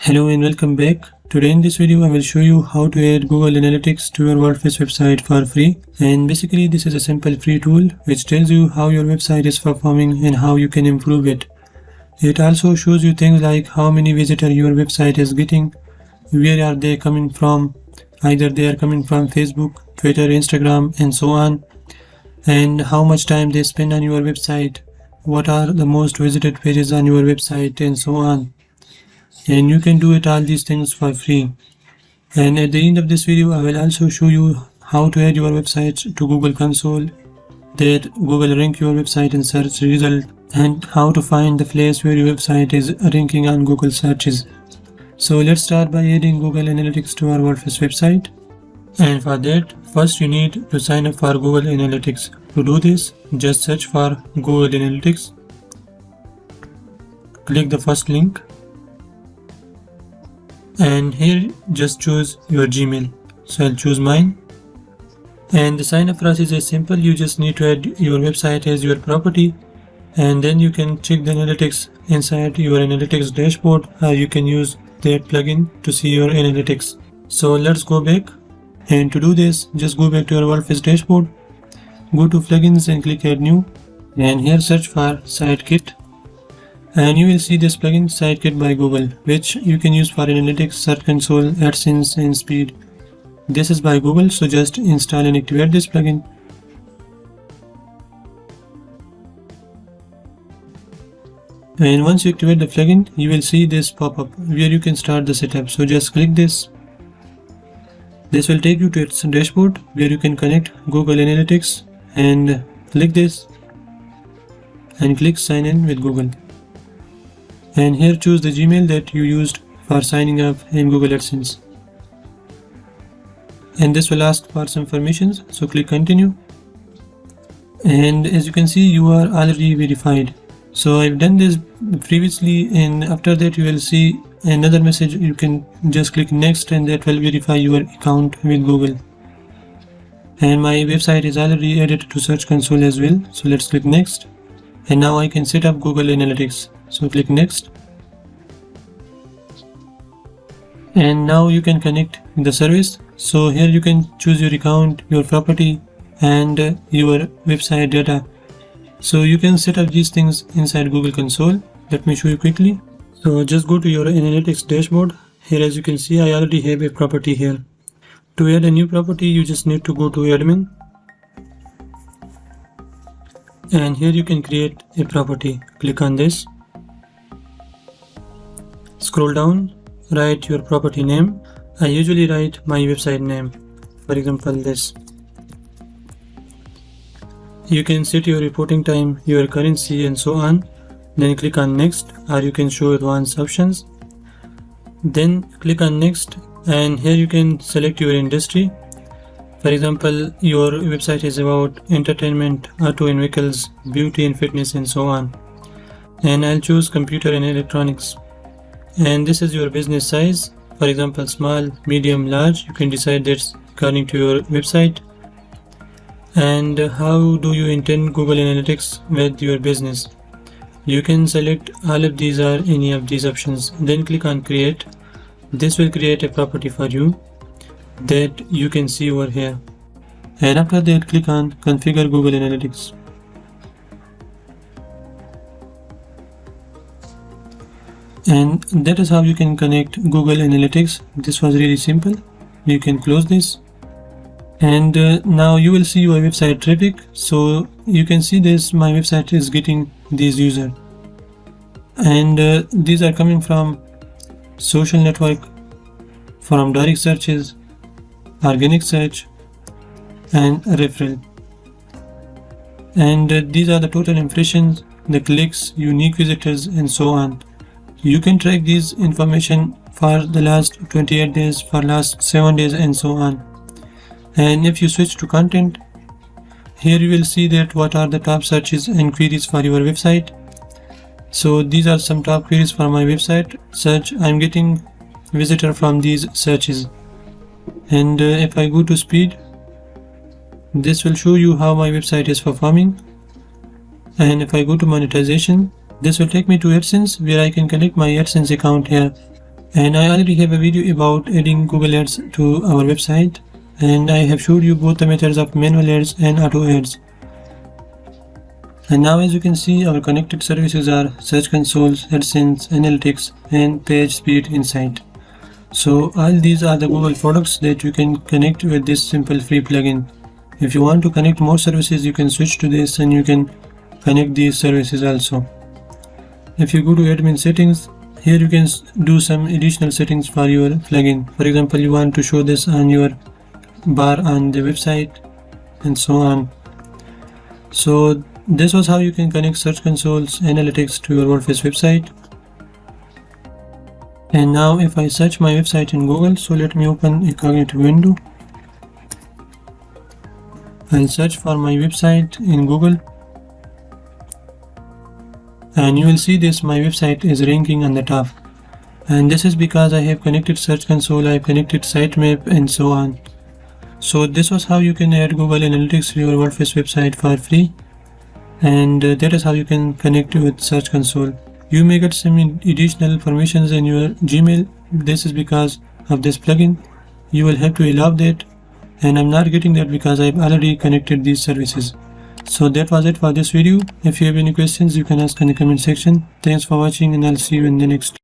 Hello and welcome back. Today in this video I will show you how to add Google Analytics to your WordPress website for free. And basically this is a simple free tool which tells you how your website is performing and how you can improve it. It also shows you things like how many visitors your website is getting, where are they coming from, either they are coming from Facebook, Twitter, Instagram and so on, and how much time they spend on your website, what are the most visited pages on your website and so on. And you can do it all these things for free. And at the end of this video I will also show you how to add your website to Google Console, that Google rank your website in search result, and how to find the place where your website is ranking on Google searches. So let's start by adding Google Analytics to our WordPress website. And for that, first you need to sign up for Google Analytics. To do this, just search for Google Analytics. Click the first link. And here just choose your Gmail. So I'll choose mine. And the sign up process is simple. You just need to add your website as your property, and then you can check the analytics inside your analytics dashboard, or you can use that plugin to see your analytics. So let's go back, and to do this just go back to your WordPress dashboard, go to plugins and click add new, and here search for Sitekit. And you will see this plugin Sitekit by Google, which you can use for analytics, search console, AdSense and speed. This is by Google, so just install and activate this plugin. And once you activate the plugin, you will see this pop up where you can start the setup. So just click this. This will take you to its dashboard where you can connect Google Analytics, and click this and click sign in with Google. And here choose the Gmail that you used for signing up in Google AdSense. And this will ask for some permissions, so click continue. And as you can see, you are already verified. So I've done this previously, and after that you will see another message. You can just click next, and that will verify your account with Google. And my website is already added to Search Console as well, so let's click next. And now I can set up Google Analytics. So click next. And now you can connect the service. So here you can choose your account, your property and your website data. So you can set up these things inside Google Console. Let me show you quickly. So just go to your analytics dashboard. Here as you can see, I already have a property here. To add a new property, you just need to go to admin. And here you can create a property. Click on this. Scroll down, write your property name. I usually write my website name, for example this. You can set your reporting time, your currency and so on. Then click on next, or you can show advanced options. Then click on next, and here you can select your industry. For example, your website is about entertainment, auto and vehicles, beauty and fitness and so on. And I'll choose computer and electronics. And this is your business size, for example small, medium, large. You can decide that according to your website. And how do you intend Google Analytics with your business? You can select all of these or any of these options, then click on create. This will create a property for you that you can see over here. And after that click on configure Google Analytics. And that is how you can connect Google Analytics. This was really simple. You can close this. And now you will see your website traffic. So you can see this, my website is getting these users. And these are coming from social network, from direct searches, organic search and referral. And these are the total impressions, the clicks, unique visitors and so on. You can track these information for the last 28 days, for last 7 days and so on. And if you switch to content, here you will see that what are the top searches and queries for your website. So these are some top queries for my website. Search, I'm getting visitor from these searches. And if I go to speed, this will show you how my website is performing. And if I go to monetization, this will take me to AdSense, where I can connect my AdSense account here. And I already have a video about adding Google Ads to our website, and I have showed you both the methods of manual ads and auto ads. And now as you can see, our connected services are Search Console, AdSense, Analytics, and Page Speed Insight. So all these are the Google products that you can connect with this simple free plugin. If you want to connect more services, you can switch to this and you can connect these services also. If you go to admin settings, here you can do some additional settings for your plugin. For example, you want to show this on your bar on the website and so on. So this was how you can connect Search Console's Analytics to your WordPress website. And now if I search my website in Google, so let me open a cognitive window. I'll search for my website in Google. And you will see this, my website is ranking on the top. And this is because I have connected Search Console, I have connected sitemap and so on. So this was how you can add Google Analytics to your WordPress website for free. And that is how you can connect with Search Console. You may get some additional permissions in your Gmail. This is because of this plugin. You will have to allow that, and I'm not getting that because I've already connected these services. So that was it for this video. If you have any questions, you can ask in the comment section. Thanks for watching, and I'll see you in the next.